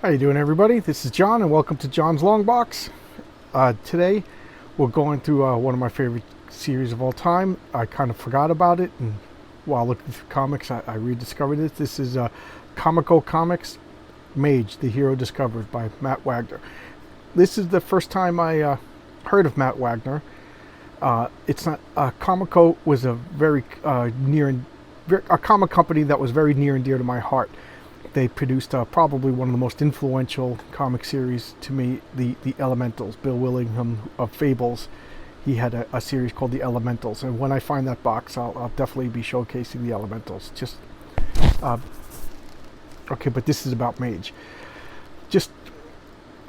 How you doing, everybody? This is John, and welcome to John's Long Box. Today, we're going through one of my favorite series of all time. I kind of forgot about it, and while looking through comics, I rediscovered it. This is Comico Comics, Mage, the Hero Discovered by Matt Wagner. This is the first time I heard of Matt Wagner. It's not Comico was a very a comic company that was very near and dear to my heart. They produced probably one of the most influential comic series to me, the Elementals. Bill Willingham of Fables, he had a series called the Elementals, and when I find that box, I'll definitely be showcasing the Elementals. Just okay, but this is about Mage. Just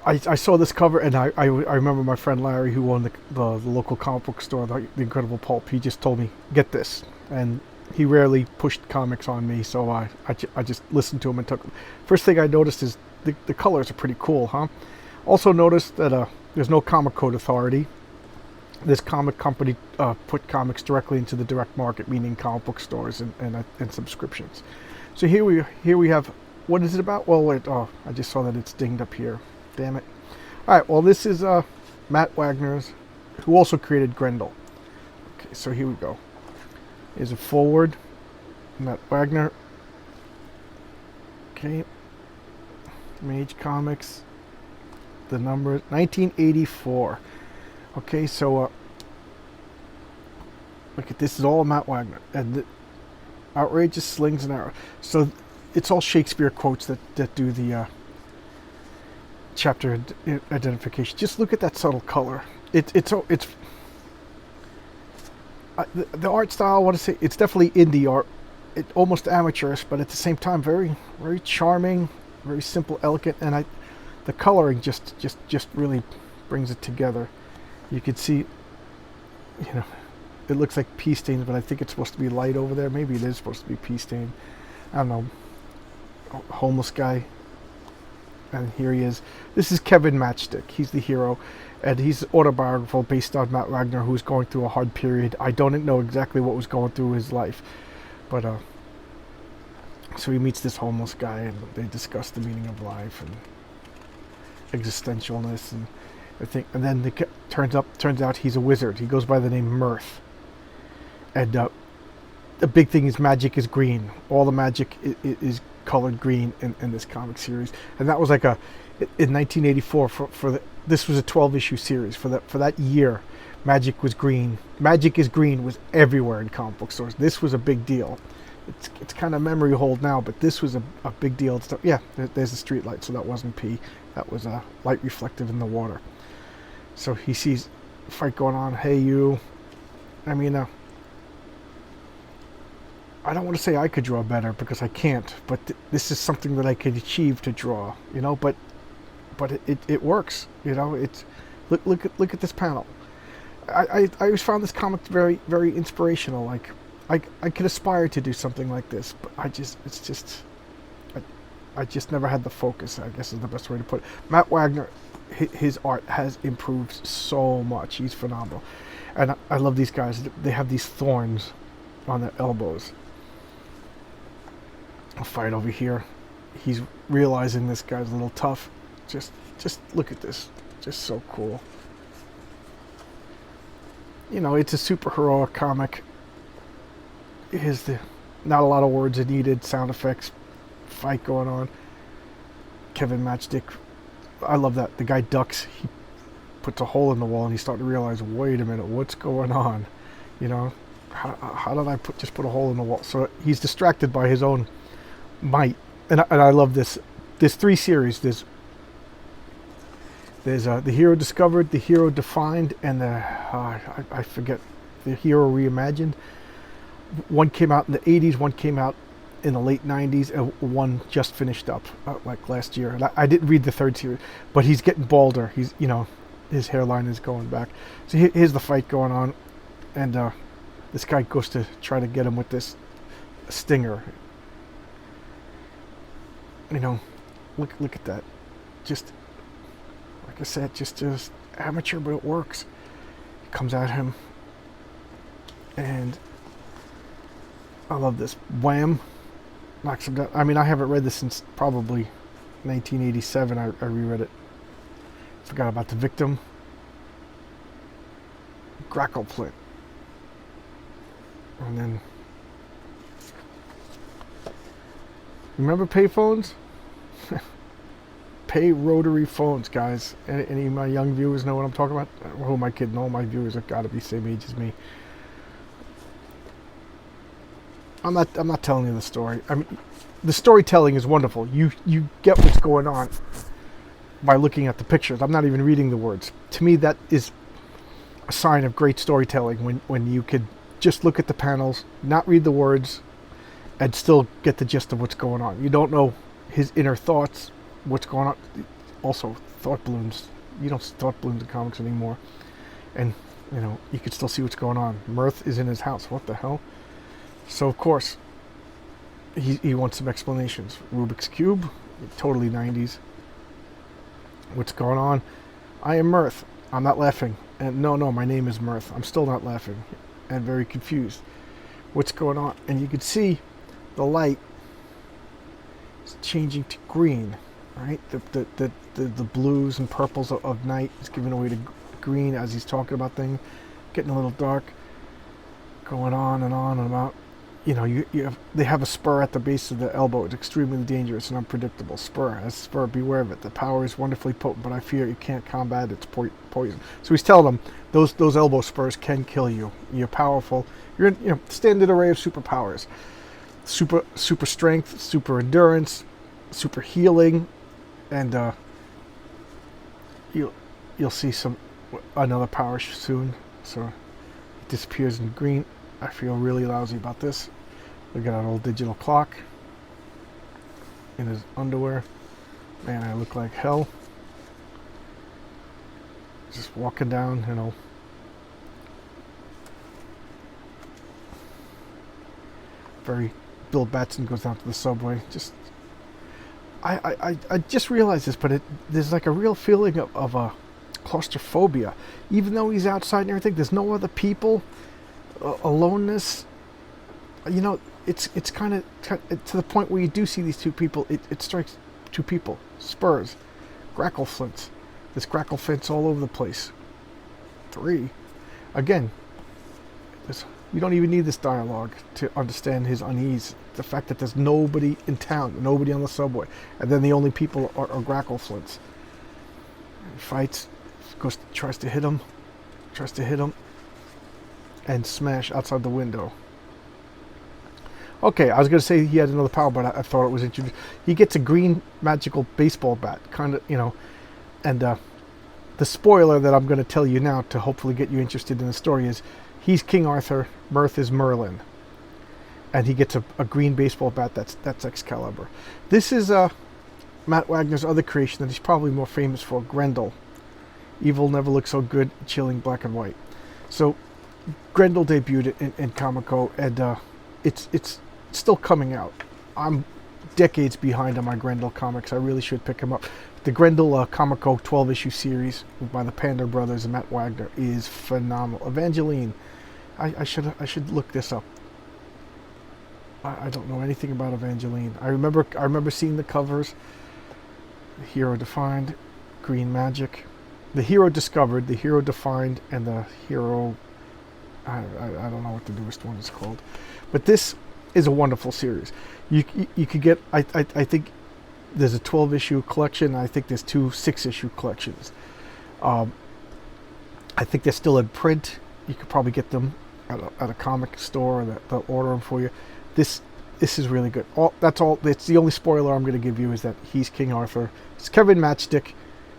I saw this cover, and I remember my friend Larry, who owned the local comic book store, the Incredible Pulp. He just told me, get this, and he rarely pushed comics on me, so I just listened to him and took them. First thing I noticed is the colors are pretty cool, huh? Also noticed that there's no comic code authority. This comic company put comics directly into the direct market, meaning comic book stores and subscriptions. So here we have, what is it about? Well, wait, I just saw that it's dinged up here. Damn it. All right, well, this is Matt Wagner's, who also created Grendel. Okay, so here we go. Is a forward, Matt Wagner. Okay, Mage Comics. The number 1984. Okay, so look at this. Is all Matt Wagner and the outrageous slings and arrows. So it's all Shakespeare quotes that do the chapter identification. Just look at that subtle color. It's the art style, I want to say, it's definitely indie art. It's almost amateurish, but at the same time, very, very charming, very simple, elegant, and the coloring just really brings it together. You can see, it looks like pea stains, but I think it's supposed to be light over there. Maybe it is supposed to be pea stain. I don't know. Homeless guy. And here he is. This is Kevin Matchstick. He's the hero, and he's autobiographical based on Matt Wagner, who's going through a hard period. I don't know exactly what was going through his life, but so he meets this homeless guy, and they discuss the meaning of life and existentialness, and everything. And then it turns out he's a wizard. He goes by the name Mirth, and the big thing is magic is green. All the magic is colored green in this comic series, and that was like in 1984 this was a 12-issue series for that year. Magic was green. Magic is green was everywhere in comic book stores. This was a big deal. It's kind of memory hold now, but this was a big deal. Yeah, there's a street light, so that wasn't pee. That was a light reflective in the water. So he sees a fight going on. Hey, you. I mean, I don't want to say I could draw better because I can't, but this is something that I could achieve to draw, but it works, it's look at this panel. I always found this comic very, very inspirational. Like I could aspire to do something like this, but I just never had the focus, I guess is the best way to put it. Matt Wagner, his art has improved so much. He's phenomenal, and I love these guys. They have these thorns on their elbows. A fight over here. He's realizing this guy's a little tough. Just look at this. Just so cool. It's a superhero comic. Not a lot of words are needed. Sound effects. Fight going on. Kevin Matchstick. I love that. The guy ducks. He puts a hole in the wall, and he's starting to realize, wait a minute, what's going on? How did I put a hole in the wall? So he's distracted by his own might, and I love this. There's 3 series. There's the Hero Discovered, the Hero Defined, and I forget, the Hero Reimagined. One came out in the 80s, one came out in the late 90s, and one just finished up like last year. And I didn't read the 3rd series, but he's getting balder. He's his hairline is going back. So here's the fight going on, and this guy goes to try to get him with this stinger. Look at that. Just like I said, just amateur, but it works. He comes at him, and I love this. Wham! Knocks him down. I mean, I haven't read this since probably 1987. I reread it. Forgot about the victim. Grackle flint. And then, remember payphones? Pay rotary phones, guys. Any of my young viewers know what I'm talking about? Who am I kidding? All my viewers have got to be the same age as me. I'm not telling you the story. I mean, the storytelling is wonderful. You get what's going on by looking at the pictures. I'm not even reading the words. To me, that is a sign of great storytelling when you could just look at the panels, not read the words, and still get the gist of what's going on. You don't know his inner thoughts, what's going on. Also, thought balloons. You don't see thought balloons in comics anymore. And, you know, you can still see what's going on. Mirth is in his house. What the hell? So, of course, he wants some explanations. Rubik's Cube, totally 90s. What's going on? I am Mirth. I'm not laughing. And no, my name is Mirth. I'm still not laughing. And very confused. What's going on? And you can see the light is changing to green, right? The blues and purples of night is giving away to green as he's talking about things, getting a little dark, going on and about. You know, they have a spur at the base of the elbow. It's extremely dangerous and unpredictable. Spur, as spur, beware of it. The power is wonderfully potent, but I fear you can't combat its poison. So he's telling them those elbow spurs can kill you. You're powerful. You're in, you know, standard array of superpowers. Super strength, super endurance, super healing, and you'll see another power soon. So it disappears in green. I feel really lousy about this. Look at that old digital clock in his underwear. Man, I look like hell. Just walking down, you know. Bill Batson goes down to the subway. Just, I just realized this, but there's like a real feeling of a claustrophobia. Even though he's outside and everything, there's no other people. Aloneness, you know, it's kind of to the point where you do see these two people. It strikes two people. Spurs, grackle flints. There's grackle flints all over the place. 3, again. You don't even need this dialogue to understand his unease. The fact that there's nobody in town, nobody on the subway, and then the only people are grackle flints. He fights, tries to hit him, and smash outside the window. Okay, I was going to say he had another power, but I thought it was introduced. He gets a green magical baseball bat, kind of, you know, and the spoiler that I'm going to tell you now to hopefully get you interested in the story is he's King Arthur, Mirth is Merlin, and he gets a green baseball bat that's Excalibur. This is Matt Wagner's other creation that he's probably more famous for, Grendel. Evil never looks so good, chilling black and white. So Grendel debuted in Comico, and it's still coming out. I'm decades behind on my Grendel comics. I really should pick him up. The Grendel Comico 12-issue series by the Panda brothers and Matt Wagner is phenomenal. Evangeline, I should look this up. I don't know anything about Evangeline. I remember seeing the covers. The hero defined, green magic. The hero discovered, the hero defined, and the hero. I don't know what the newest one is called, but this is a wonderful series. You could get. I think there's a 12-issue collection. I think there's 2 6-issue collections. I think they're still in print. You could probably get them at a comic store. They'll order them for you. This is really good. That's all. It's the only spoiler I'm going to give you is that he's King Arthur. It's Kevin Matchstick.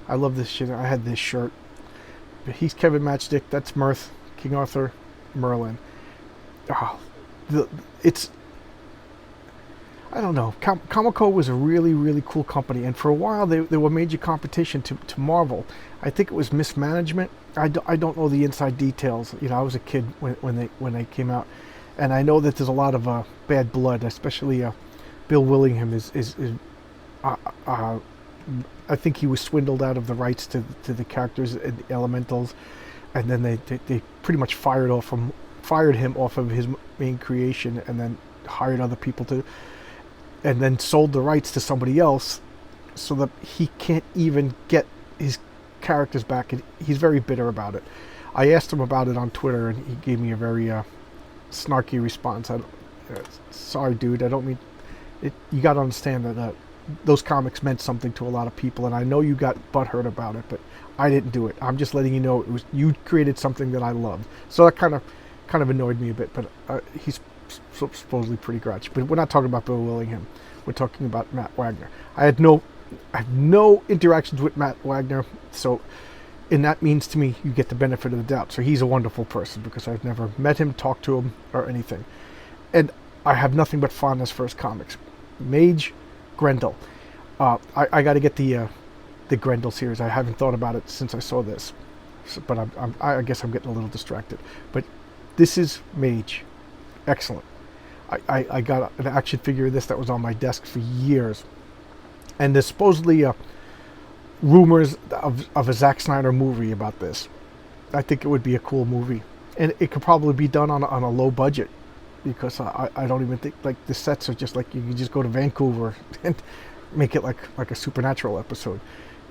I love this shit. I had this shirt. But he's Kevin Matchstick. That's Mirth, King Arthur, Merlin. I don't know. Comico was a really, really cool company, and for a while they were major competition to Marvel. I think it was mismanagement. I don't know the inside details. You know, I was a kid when they came out, and I know that there's a lot of bad blood, especially Bill Willingham is I think he was swindled out of the rights to the characters and the elementals, and then they pretty much fired him off of his main creation, and then hired other people to, and then sold the rights to somebody else, so that he can't even get his characters back, and he's very bitter about it. I asked him about it on Twitter, and he gave me a very snarky response. Sorry, dude, I don't mean it. You got to understand that those comics meant something to a lot of people, and I know you got butthurt about it, but I didn't do it. I'm just letting you know it was you created something that I loved. So that kind of annoyed me a bit, but he's supposedly pretty grouchy. But we're not talking about Bill Willingham. We're talking about Matt Wagner. I have no interactions with Matt Wagner, so and that means to me you get the benefit of the doubt. So he's a wonderful person because I've never met him, talked to him, or anything. And I have nothing but fondness for his comics. Mage, Grendel. I got to get the Grendel series. I haven't thought about it since I saw this, so, but I guess I'm getting a little distracted. But this is Mage. Excellent. I got an action figure of this that was on my desk for years. And there's supposedly rumors of a Zack Snyder movie about this. I think it would be a cool movie. And it could probably be done on a low budget. Because I don't even think, like, the sets are just like, you can just go to Vancouver and make it like a Supernatural episode.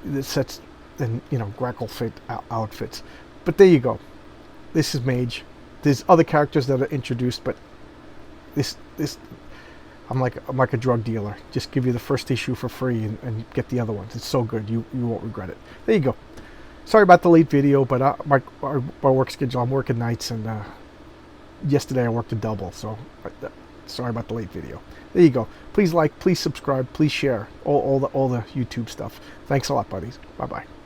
The sets and, grackle fit outfits. But there you go. This is Mage. There's other characters that are introduced, but this I'm like a drug dealer. Just give you the first issue for free and get the other ones. It's so good, you won't regret it. There you go. Sorry about the late video, but my work schedule, I'm working nights, and yesterday I worked a double, so sorry about the late video. There you go. Please like, please subscribe, please share all the YouTube stuff. Thanks a lot, buddies. Bye bye.